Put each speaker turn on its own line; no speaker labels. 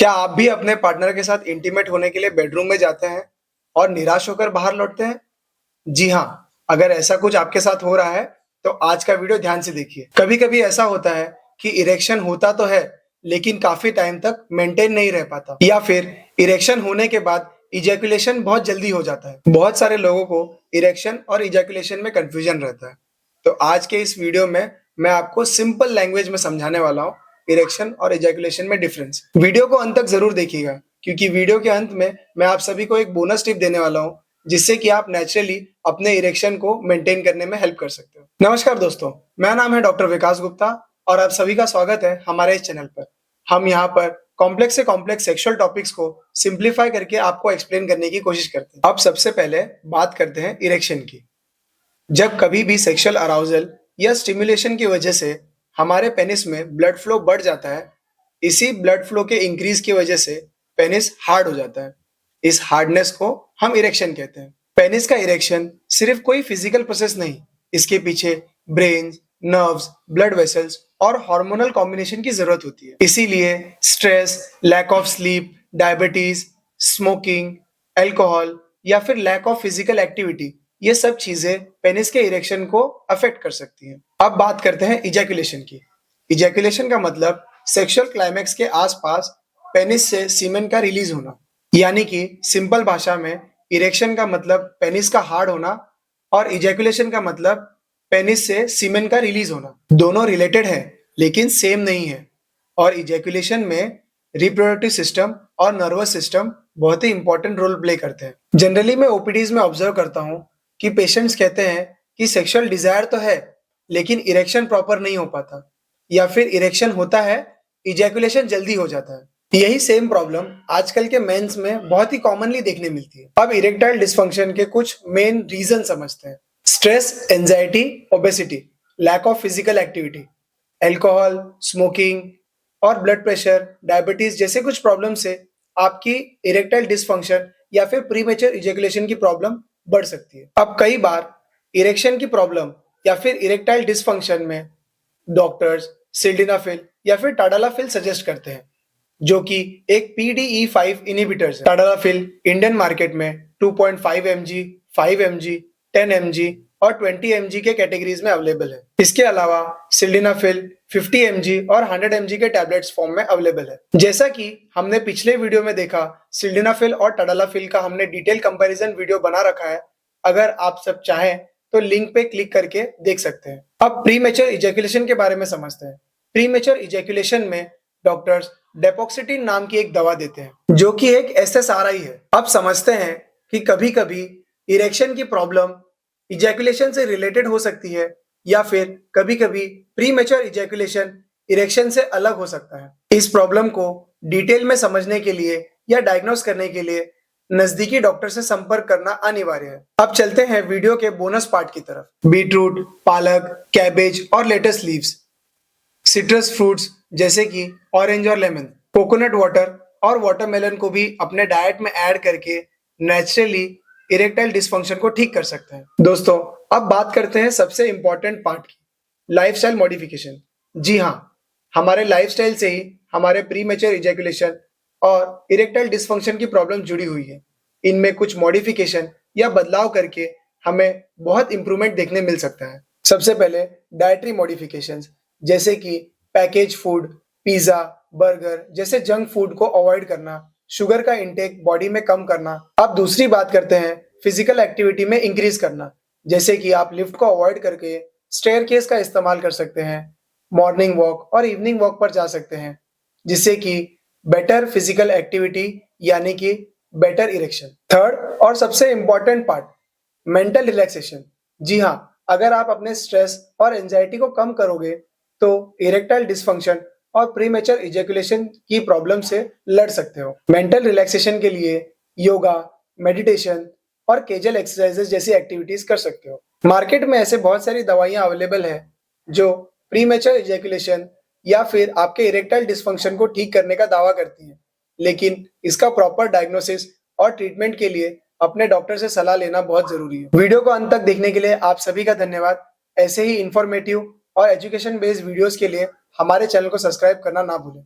क्या आप भी अपने पार्टनर के साथ इंटीमेट होने के लिए बेडरूम में जाते हैं और निराश होकर बाहर लौटते हैं? जी हाँ, अगर ऐसा कुछ आपके साथ हो रहा है, तो आज का वीडियो ध्यान से देखिए। कभी-कभी ऐसा होता है कि इरेक्शन होता तो है, लेकिन काफ़ी टाइम तक मेंटेन नहीं रह पाता या फिर इरेक्शन होने के बाद इजैकुलेशन बहुत जल्दी हो जाता है। बहुत सारे लोगों को इरेक्शन और इजैकुलेशन में कन्फ्यूजन रहता है। तो आज के इस वीडियो में मैं आपको सिंपल लैंग्वेज में समझाने वाला हूँ इरेक्शन और इजैकुलेशन में डिफरेंस। वीडियो को अंत तक जरूर देखिएगा, क्योंकि वीडियो के अंत में मैं आप सभी को एक बोनस टिप देने वाला हूँ, जिससे कि आप नेचुरली अपने इरेक्शन को मेंटेन करने में हेल्प कर सकते हो। नमस्कार दोस्तों, मेरा नाम है डॉक्टर विकास गुप्ता और आप सभी का स्वागत है हमारे इस चैनल पर। हम यहाँ पर कॉम्प्लेक्स से कॉम्प्लेक्स सेक्सुअल टॉपिक्स को सिंप्लीफाई करके आपको एक्सप्लेन करने की कोशिश करते हैं। अब सबसे पहले बात करते हैं इरेक्शन की। जब कभी भी सेक्सुअल अराउजल या स्टिमुलेशन की वजह से हमारे पेनिस में ब्लड फ्लो बढ़ जाता है, इसी ब्लड फ्लो के इंक्रीज की वजह से पेनिस हार्ड हो जाता है। इस हार्डनेस को हम इरेक्शन कहते हैं। पेनिस का इरेक्शन सिर्फ कोई फिजिकल प्रोसेस नहीं, इसके पीछे ब्रेन, नर्व्स, ब्लड वेसल्स और हार्मोनल कॉम्बिनेशन की जरूरत होती है। इसीलिए stress, lack of sleep, diabetes, smoking, alcohol या फिर लैक ऑफ फिजिकल एक्टिविटी, ये सब चीजें पेनिस के इरेक्शन को अफेक्ट कर सकती हैं। अब बात करते हैं इजैकुलेशन की। इजैकुलेशन का मतलब सेक्सुअल क्लाइमैक्स के आसपास पेनिस से सीमेन का रिलीज होना, यानी कि सिंपल भाषा में इरेक्शन का मतलब पेनिस का हार्ड होना और इजैकुलेशन का मतलब पेनिस से सीमेन का रिलीज होना। दोनों रिलेटेड है लेकिन सेम नहीं है। और इजैकुलेशन में रिप्रोडक्टिव सिस्टम और नर्वस सिस्टम बहुत ही इंपॉर्टेंट रोल प्ले करते हैं। जनरली मैं ओपीडीज में ऑब्जर्व करता हूँ कि पेशेंट्स कहते हैं कि सेक्सुअल डिजायर तो है, लेकिन इरेक्शन प्रॉपर नहीं हो पाता, या फिर इरेक्शन होता है, इजैकुलेशन जल्दी हो जाता है। यही सेम प्रॉब्लम आजकल के मेंस में बहुत ही कॉमनली देखने मिलती है। अब इरेक्टाइल डिस्फंक्शन के कुछ मेन रीजन समझते हैं। Stress, anxiety, obesity, lack of physical activity, alcohol, smoking और ब्लड प्रेशर, डायबिटीज जैसे कुछ प्रॉब्लम से आपकी इरेक्टाइल डिस्फंक्शन या फिर प्रीमेच्योर इजैकुलेशन की प्रॉब्लम बढ़ सकती है। अब कई बार इरेक्शन की प्रॉब्लम या फिर इरेक्टाइल डिस्फंक्शन में डॉक्टर्स सिल्डेनाफिल या फिर टाडालाफिल सजेस्ट करते हैं, जो कि एक PDE5 इनहिबिटर्स है। टाडालाफिल इंडियन मार्केट में 2.5 mg, 5 mg, 10 mg और 20 mg के कैटेगरीज में अवेलेबल है। इसके अलावा सिल्डेनाफिल 50 mg और 100 mg के टैबलेट्स फॉर्म में अवेलेबल है। जैसा कि हमने पिछले वीडियो में देखा, सिल्डेनाफिल और टाडालाफिल का हमने डिटेल कंपैरिजन वीडियो बना रखा है। अगर आप सब चाहें तो लिंक पे क्लिक करके देख सकते हैं। अब प्रीमेच्योर इजैकुलेशन के बारे में समझते हैं। प्रीमेच्योर इजैकुलेशन में डॉक्टर्स डेपोक्सिटिन नाम की एक दवा देते हैं, जो कि एक SSRI है। अब समझते हैं कि कभी-कभी इरेक्शन की प्रॉब्लम इजैकुलेशन से रिलेटेड हो सकती है, या फिर कभी-कभी प्रीमेच्योर इजैकुलेशन इरेक्शन से अलग हो सकता है। इस प्रॉब्लम को डिटेल में समझने के लिए या डायग्नोस करने के लिए नजदीकी डॉक्टर से संपर्क करना अनिवार्य है। अब चलते हैं वीडियो के बोनस पार्ट की तरफ। बीटरूट, पालक, कैबेज और लेटस लीव्स, सिट्रस फ्रूट्स जैसे कि ऑरेंज और लेमन, कोकोनट वाटर और वाटरमेलन को भी अपने डाइट में ऐड करके नेचुरली इरेक्टाइल डिस्फंक्शन को ठीक कर सकते हैं। दोस्तों, अब बात करते हैं सबसे इंपॉर्टेंट पार्ट की, लाइफस्टाइल मॉडिफिकेशन। जी हाँ, हमारे लाइफस्टाइल से ही हमारे प्रीमेच्योर इजैकुलेशन और इरेक्टाइल डिस्फंक्शन की प्रॉब्लम जुड़ी हुई है। इनमें कुछ मॉडिफिकेशन या बदलाव करके हमें बहुत इंप्रूवमेंट देखने मिल सकता है। सबसे पहले डाइटरी मॉडिफिकेशंस, जैसे कि पैकेज फूड, पिज्जा, बर्गर जैसे जंक फूड को अवॉइड करना, शुगर का इंटेक बॉडी में कम करना। अब दूसरी बात करते हैं फिजिकल एक्टिविटी में इंक्रीज करना, जैसे कि आप लिफ्ट को अवॉइड करके स्टेयरकेस का इस्तेमाल कर सकते हैं, मॉर्निंग वॉक और इवनिंग वॉक पर जा सकते हैं, जिससे कि बेटर फिजिकल एक्टिविटी यानी कि बेटर इरेक्शन। थर्ड और सबसे इंपॉर्टेंट पार्ट, मेंटल रिलैक्सेशन। जी हाँ, अगर आप अपने स्ट्रेस और एंजाइटी को कम करोगे तो इरेक्टाइल डिस्फंक्शन और प्रीमेच्योर इजैकुलेशन की प्रॉब्लम से लड़ सकते हो। मेंटल रिलैक्सेशन के लिए योगा, मेडिटेशन और केजल एक्सरसाइजेस जैसी एक्टिविटीज कर सकते हो। मार्केट में ऐसे बहुत सारी दवाइयां अवेलेबल है जो प्रीमेच्योर इजैकुलेशन या फिर आपके इरेक्टाइल डिस्फंक्शन को ठीक करने का दावा करती हैं, लेकिन इसका प्रॉपर डायग्नोसिस और ट्रीटमेंट के लिए अपने डॉक्टर से सलाह लेना बहुत जरूरी है। वीडियो को अंत तक देखने के लिए आप सभी का धन्यवाद। ऐसे ही इंफॉर्मेटिव और एजुकेशन बेस्ड वीडियोस के लिए हमारे चैनल को सब्सक्राइब करना ना भूलें।